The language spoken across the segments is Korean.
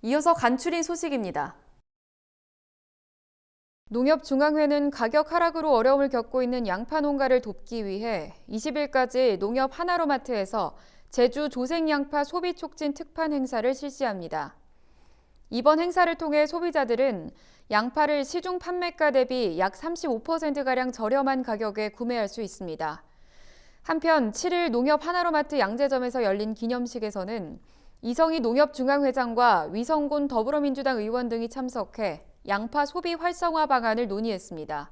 이어서 간추린 소식입니다. 농협중앙회는 가격 하락으로 어려움을 겪고 있는 양파 농가를 돕기 위해 20일까지 농협 하나로마트에서 제주 조생양파 소비 촉진 특판 행사를 실시합니다. 이번 행사를 통해 소비자들은 양파를 시중 판매가 대비 약 35%가량 저렴한 가격에 구매할 수 있습니다. 한편 7일 농협 하나로마트 양재점에서 열린 기념식에서는 이성희 농협중앙회장과 위성곤 더불어민주당 의원 등이 참석해 양파 소비 활성화 방안을 논의했습니다.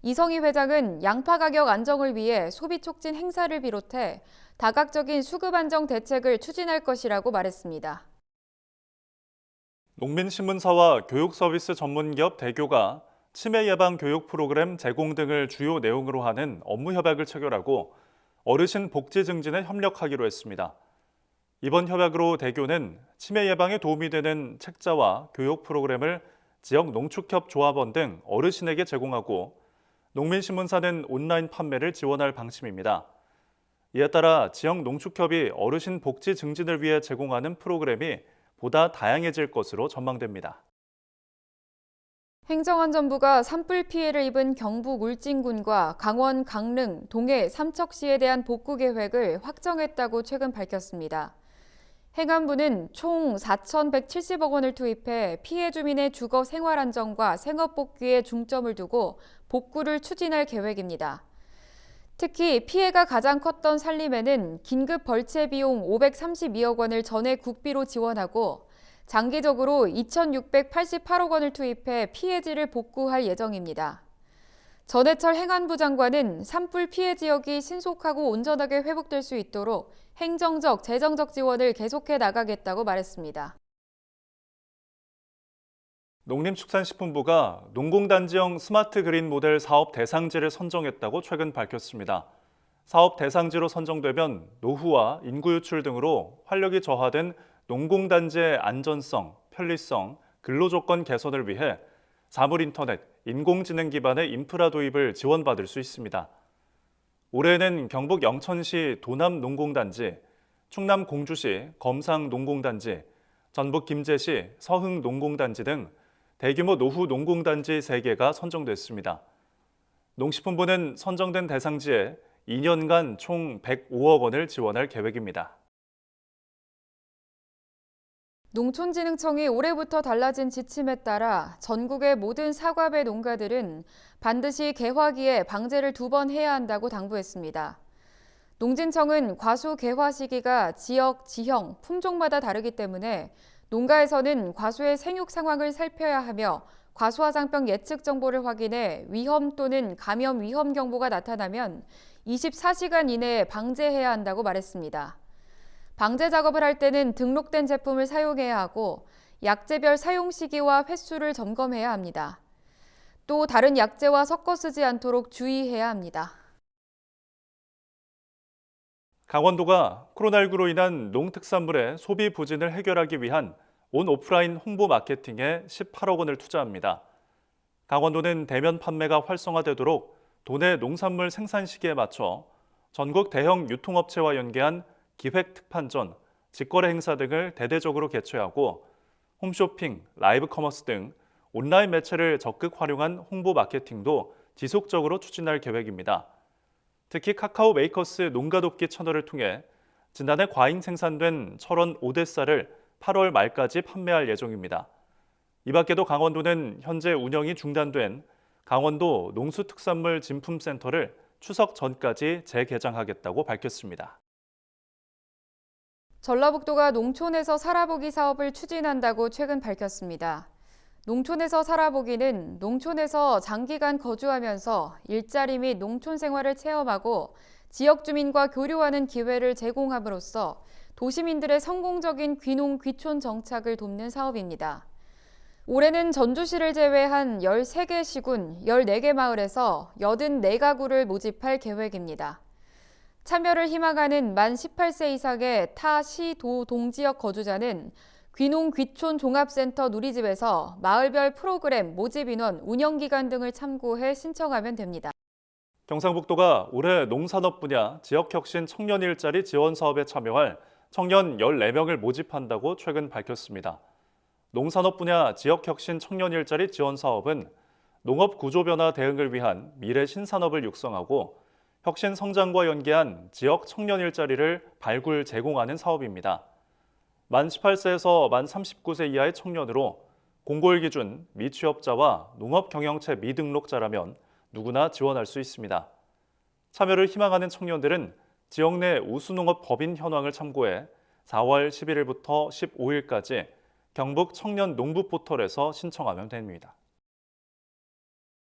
이성희 회장은 양파 가격 안정을 위해 소비 촉진 행사를 비롯해 다각적인 수급 안정 대책을 추진할 것이라고 말했습니다. 농민신문사와 교육서비스 전문기업 대교가 치매 예방 교육 프로그램 제공 등을 주요 내용으로 하는 업무 협약을 체결하고 어르신 복지 증진에 협력하기로 했습니다. 이번 협약으로 대교는 치매 예방에 도움이 되는 책자와 교육 프로그램을 지역 농축협 조합원 등 어르신에게 제공하고 농민신문사는 온라인 판매를 지원할 방침입니다. 이에 따라 지역 농축협이 어르신 복지 증진을 위해 제공하는 프로그램이 보다 다양해질 것으로 전망됩니다. 행정안전부가 산불 피해를 입은 경북 울진군과 강원 강릉, 동해, 삼척시에 대한 복구 계획을 확정했다고 최근 밝혔습니다. 행안부는 총 4,170억 원을 투입해 피해 주민의 주거 생활 안정과 생업 복귀에 중점을 두고 복구를 추진할 계획입니다. 특히 피해가 가장 컸던 산림에는 긴급 벌채 비용 532억 원을 전액 국비로 지원하고 장기적으로 2,688억 원을 투입해 피해지를 복구할 예정입니다. 전해철 행안부 장관은 산불 피해 지역이 신속하고 온전하게 회복될 수 있도록 행정적, 재정적 지원을 계속해 나가겠다고 말했습니다. 농림축산식품부가 농공단지형 스마트 그린 모델 사업 대상지를 선정했다고 최근 밝혔습니다. 사업 대상지로 선정되면 노후와 인구 유출 등으로 활력이 저하된 농공단지의 안전성, 편리성, 근로조건 개선을 위해 사물인터넷, 인공지능 기반의 인프라 도입을 지원받을 수 있습니다. 올해는 경북 영천시 도남 농공단지, 충남 공주시 검상 농공단지, 전북 김제시 서흥 농공단지 등 대규모 노후 농공단지 3개가 선정됐습니다. 농식품부는 선정된 대상지에 2년간 총 105억 원을 지원할 계획입니다. 농촌진흥청이 올해부터 달라진 지침에 따라 전국의 모든 사과배 농가들은 반드시 개화기에 방제를 2번 해야 한다고 당부했습니다. 농진청은 과수 개화 시기가 지역, 지형, 품종마다 다르기 때문에 농가에서는 과수의 생육 상황을 살펴야 하며 과수화상병 예측 정보를 확인해 위험 또는 감염 위험 경보가 나타나면 24시간 이내에 방제해야 한다고 말했습니다. 방제 작업을 할 때는 등록된 제품을 사용해야 하고 약재별 사용 시기와 횟수를 점검해야 합니다. 또 다른 약재와 섞어 쓰지 않도록 주의해야 합니다. 강원도가 코로나19로 인한 농특산물의 소비 부진을 해결하기 위한 온 오프라인 홍보 마케팅에 18억 원을 투자합니다. 강원도는 대면 판매가 활성화되도록 도내 농산물 생산 시기에 맞춰 전국 대형 유통업체와 연계한 기획 특판전, 직거래 행사 등을 대대적으로 개최하고 홈쇼핑, 라이브 커머스 등 온라인 매체를 적극 활용한 홍보 마케팅도 지속적으로 추진할 계획입니다. 특히 카카오 메이커스 농가돕기 채널을 통해 지난해 과잉 생산된 철원 오대쌀을 8월 말까지 판매할 예정입니다. 이 밖에도 강원도는 현재 운영이 중단된 강원도 농수특산물 진품센터를 추석 전까지 재개장하겠다고 밝혔습니다. 전라북도가 농촌에서 살아보기 사업을 추진한다고 최근 밝혔습니다. 농촌에서 살아보기는 농촌에서 장기간 거주하면서 일자리 및 농촌 생활을 체험하고 지역 주민과 교류하는 기회를 제공함으로써 도시민들의 성공적인 귀농 귀촌 정착을 돕는 사업입니다. 올해는 전주시를 제외한 13개 시군 14개 마을에서 84가구를 모집할 계획입니다. 참여를 희망하는 만 18세 이상의 타 시, 도, 동지역 거주자는 귀농 귀촌 종합센터 누리집에서 마을별 프로그램, 모집 인원, 운영기간 등을 참고해 신청하면 됩니다. 경상북도가 올해 농산업 분야 지역혁신 청년 일자리 지원 사업에 참여할 청년 14명을 모집한다고 최근 밝혔습니다. 농산업 분야 지역혁신 청년 일자리 지원 사업은 농업 구조 변화 대응을 위한 미래 신산업을 육성하고 혁신 성장과 연계한 지역 청년 일자리를 발굴 제공하는 사업입니다. 만 18세에서 만 39세 이하의 청년으로 공고일 기준 미취업자와 농업 경영체 미등록자라면 누구나 지원할 수 있습니다. 참여를 희망하는 청년들은 지역 내 우수농업 법인 현황을 참고해 4월 11일부터 15일까지 경북 청년 농부 포털에서 신청하면 됩니다.